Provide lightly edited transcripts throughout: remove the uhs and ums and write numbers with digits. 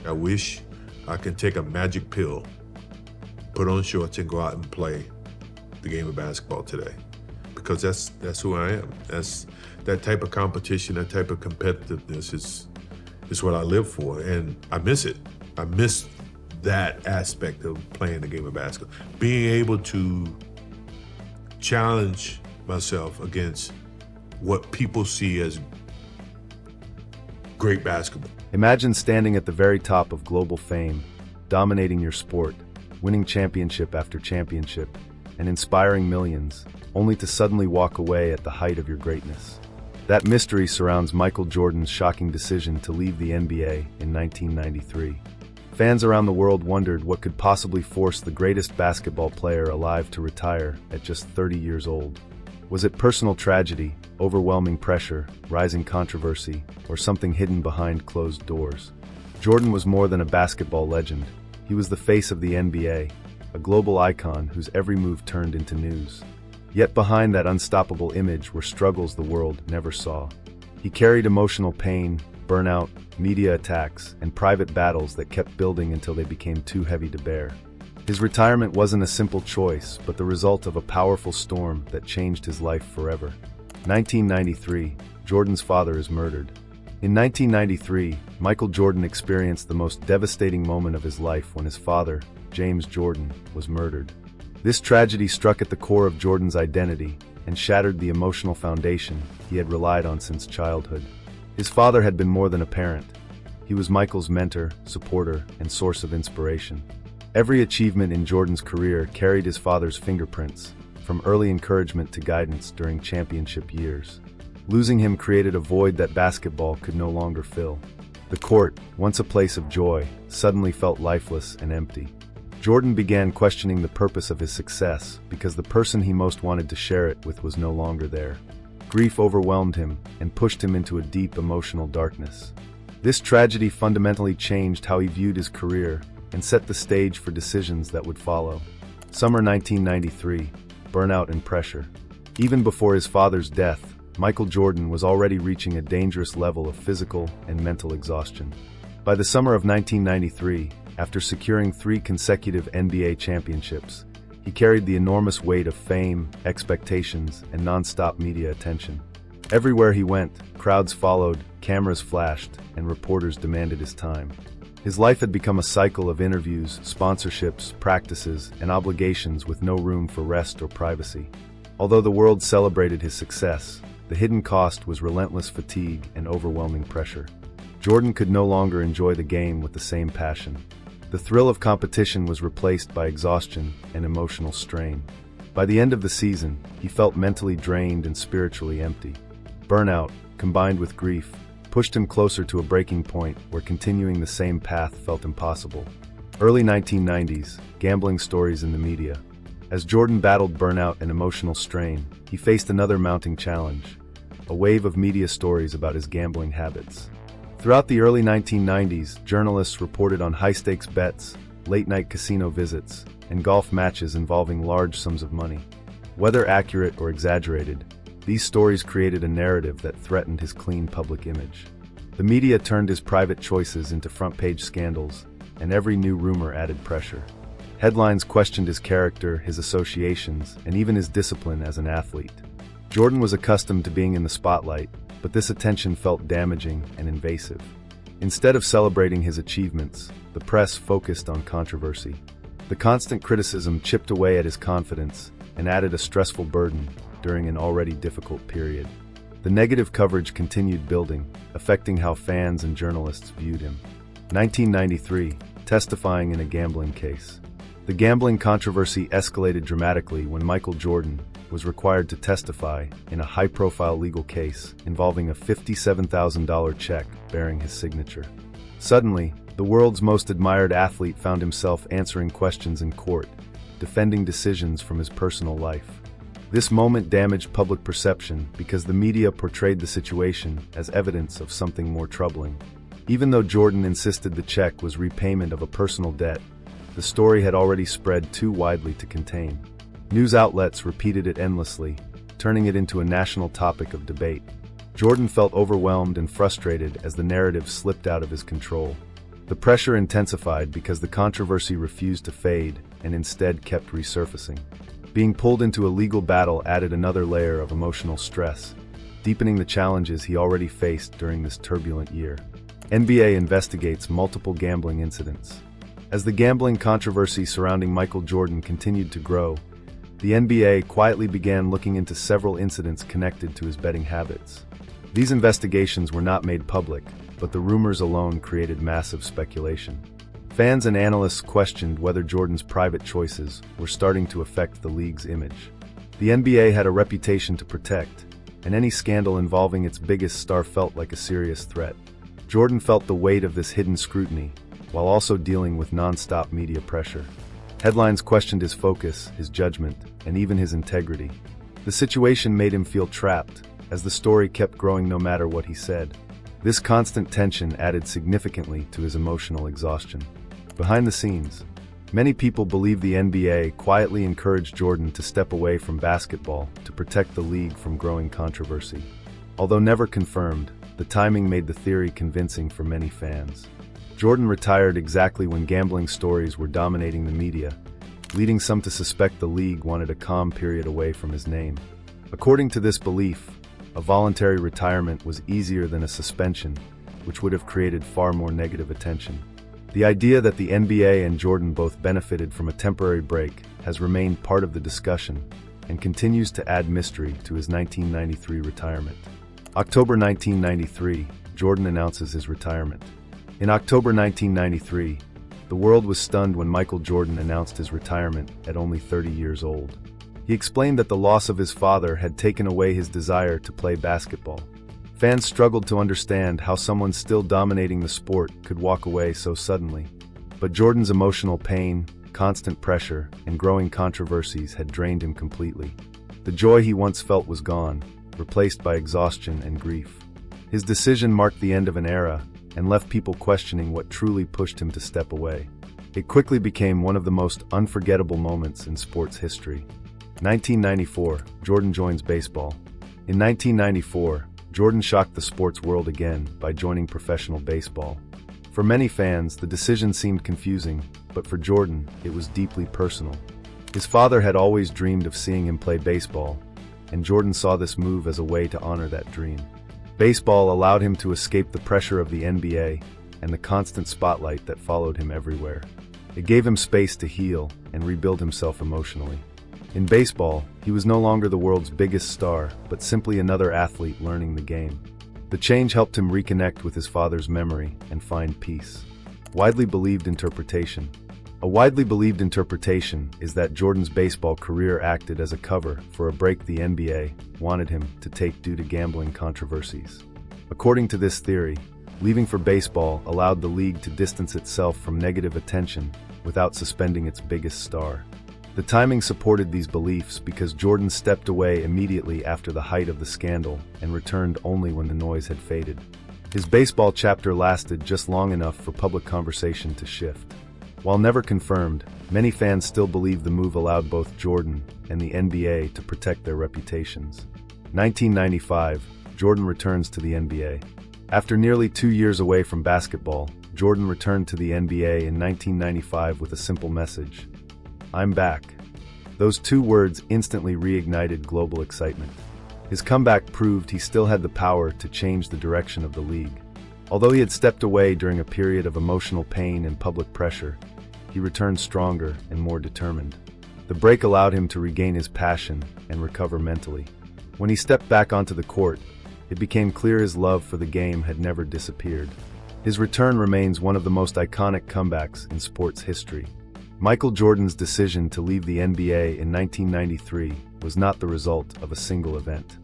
I wish I could take a magic pill, put on shorts, and go out and play the game of basketball today, because that's who I am. That's that type of competition, that type of competitiveness is what I live for, and I miss it. I miss that aspect of playing the game of basketball, being able to challenge myself against what people see as great basketball. Imagine standing at the very top of global fame, dominating your sport, winning championship after championship, and inspiring millions, only to suddenly walk away at the height of your greatness. That mystery surrounds Michael Jordan's shocking decision to leave the NBA in 1993. Fans around the world wondered what could possibly force the greatest basketball player alive to retire at just 30 years old. Was it personal tragedy, overwhelming pressure, rising controversy, or something hidden behind closed doors? Jordan was more than a basketball legend. He was the face of the NBA, a global icon whose every move turned into news. Yet behind that unstoppable image were struggles the world never saw. He carried emotional pain, burnout, media attacks, and private battles that kept building until they became too heavy to bear. His retirement wasn't a simple choice, but the result of a powerful storm that changed his life forever. 1993, Jordan's father is murdered. In 1993, Michael Jordan experienced the most devastating moment of his life when his father, James Jordan, was murdered. This tragedy struck at the core of Jordan's identity and shattered the emotional foundation he had relied on since childhood. His father had been more than a parent. He was Michael's mentor, supporter, and source of inspiration. Every achievement in Jordan's career carried his father's fingerprints, from early encouragement to guidance during championship years. Losing him created a void that basketball could no longer fill. The court, once a place of joy, suddenly felt lifeless and empty. Jordan began questioning the purpose of his success because the person he most wanted to share it with was no longer there. Grief overwhelmed him and pushed him into a deep emotional darkness. This tragedy fundamentally changed how he viewed his career and set the stage for decisions that would follow. Summer 1993, burnout and pressure. Even before his father's death, Michael Jordan was already reaching a dangerous level of physical and mental exhaustion. By the summer of 1993, after securing 3 consecutive NBA championships, he carried the enormous weight of fame, expectations, and non-stop media attention. Everywhere he went, crowds followed, cameras flashed, and reporters demanded his time. His life had become a cycle of interviews, sponsorships, practices, and obligations with no room for rest or privacy. Although the world celebrated his success, the hidden cost was relentless fatigue and overwhelming pressure. Jordan could no longer enjoy the game with the same passion. The thrill of competition was replaced by exhaustion and emotional strain. By the end of the season, he felt mentally drained and spiritually empty. Burnout, combined with grief, pushed him closer to a breaking point where continuing the same path felt impossible. Early 1990s, gambling stories in the media. As Jordan battled burnout and emotional strain, he faced another mounting challenge: a wave of media stories about his gambling habits. Throughout the early 1990s, journalists reported on high-stakes bets, late-night casino visits, and golf matches involving large sums of money. Whether accurate or exaggerated, these stories created a narrative that threatened his clean public image. The media turned his private choices into front-page scandals, and every new rumor added pressure. Headlines questioned his character, his associations, and even his discipline as an athlete. Jordan was accustomed to being in the spotlight, but this attention felt damaging and invasive. Instead of celebrating his achievements, the press focused on controversy. The constant criticism chipped away at his confidence and added a stressful burden during an already difficult period. The negative coverage continued building, affecting how fans and journalists viewed him. 1993, testifying in a gambling case. The gambling controversy escalated dramatically when Michael Jordan was required to testify in a high-profile legal case involving a $57,000 check bearing his signature. Suddenly, the world's most admired athlete found himself answering questions in court, defending decisions from his personal life. This moment damaged public perception because the media portrayed the situation as evidence of something more troubling. Even though Jordan insisted the check was repayment of a personal debt, the story had already spread too widely to contain. News outlets repeated it endlessly, turning it into a national topic of debate. Jordan felt overwhelmed and frustrated as the narrative slipped out of his control. The pressure intensified because the controversy refused to fade and instead kept resurfacing. Being pulled into a legal battle added another layer of emotional stress, deepening the challenges he already faced during this turbulent year. NBA investigates multiple gambling incidents. As the gambling controversy surrounding Michael Jordan continued to grow, the NBA quietly began looking into several incidents connected to his betting habits. These investigations were not made public, but the rumors alone created massive speculation. Fans and analysts questioned whether Jordan's private choices were starting to affect the league's image. The NBA had a reputation to protect, and any scandal involving its biggest star felt like a serious threat. Jordan felt the weight of this hidden scrutiny, while also dealing with non-stop media pressure. Headlines questioned his focus, his judgment, and even his integrity. The situation made him feel trapped, as the story kept growing no matter what he said. This constant tension added significantly to his emotional exhaustion. Behind the scenes, many people believe the NBA quietly encouraged Jordan to step away from basketball to protect the league from growing controversy. Although never confirmed, the timing made the theory convincing for many fans. Jordan retired exactly when gambling stories were dominating the media, leading some to suspect the league wanted a calm period away from his name. According to this belief, a voluntary retirement was easier than a suspension, which would have created far more negative attention. The idea that the NBA and Jordan both benefited from a temporary break has remained part of the discussion and continues to add mystery to his 1993 retirement. October 1993, Jordan announces his retirement. In October 1993, the world was stunned when Michael Jordan announced his retirement at only 30 years old. He explained that the loss of his father had taken away his desire to play basketball. Fans struggled to understand how someone still dominating the sport could walk away so suddenly. But Jordan's emotional pain, constant pressure, and growing controversies had drained him completely. The joy he once felt was gone, replaced by exhaustion and grief. His decision marked the end of an era and left people questioning what truly pushed him to step away. It quickly became one of the most unforgettable moments in sports history. 1994, Jordan joins baseball. In 1994, Jordan shocked the sports world again by joining professional baseball. For many fans, the decision seemed confusing, but for Jordan, it was deeply personal. His father had always dreamed of seeing him play baseball, and Jordan saw this move as a way to honor that dream. Baseball allowed him to escape the pressure of the NBA and the constant spotlight that followed him everywhere. It gave him space to heal and rebuild himself emotionally. In baseball, he was no longer the world's biggest star, but simply another athlete learning the game. The change helped him reconnect with his father's memory and find peace. A widely believed interpretation is that Jordan's baseball career acted as a cover for a break the NBA wanted him to take due to gambling controversies. According to this theory, leaving for baseball allowed the league to distance itself from negative attention without suspending its biggest star. The timing supported these beliefs because Jordan stepped away immediately after the height of the scandal and returned only when the noise had faded. His baseball chapter lasted just long enough for public conversation to shift. While never confirmed, many fans still believe the move allowed both Jordan and the NBA to protect their reputations. 1995, Jordan returns to the NBA. After nearly 2 years away from basketball, Jordan returned to the NBA in 1995 with a simple message: "I'm back." Those 2 words instantly reignited global excitement. His comeback proved he still had the power to change the direction of the league. Although he had stepped away during a period of emotional pain and public pressure, he returned stronger and more determined. The break allowed him to regain his passion and recover mentally. When he stepped back onto the court, it became clear his love for the game had never disappeared. His return remains one of the most iconic comebacks in sports history. Michael Jordan's decision to leave the NBA in 1993 was not the result of a single event.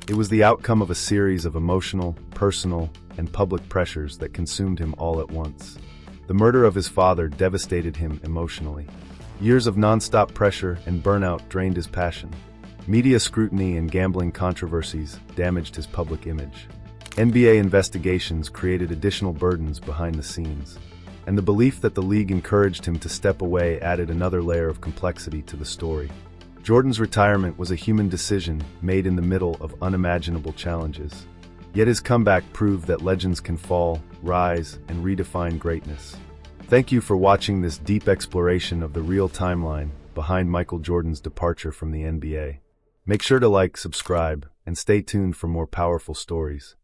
It was the outcome of a series of emotional, personal, and public pressures that consumed him all at once. The murder of his father devastated him emotionally. Years of non-stop pressure and burnout drained his passion. Media scrutiny and gambling controversies damaged his public image. NBA investigations created additional burdens behind the scenes. And the belief that the league encouraged him to step away added another layer of complexity to the story. Jordan's retirement was a human decision made in the middle of unimaginable challenges. Yet his comeback proved that legends can fall rise, and redefine greatness. Thank you for watching this deep exploration of the real timeline behind Michael Jordan's departure from the NBA. Make sure to like, subscribe, and stay tuned for more powerful stories.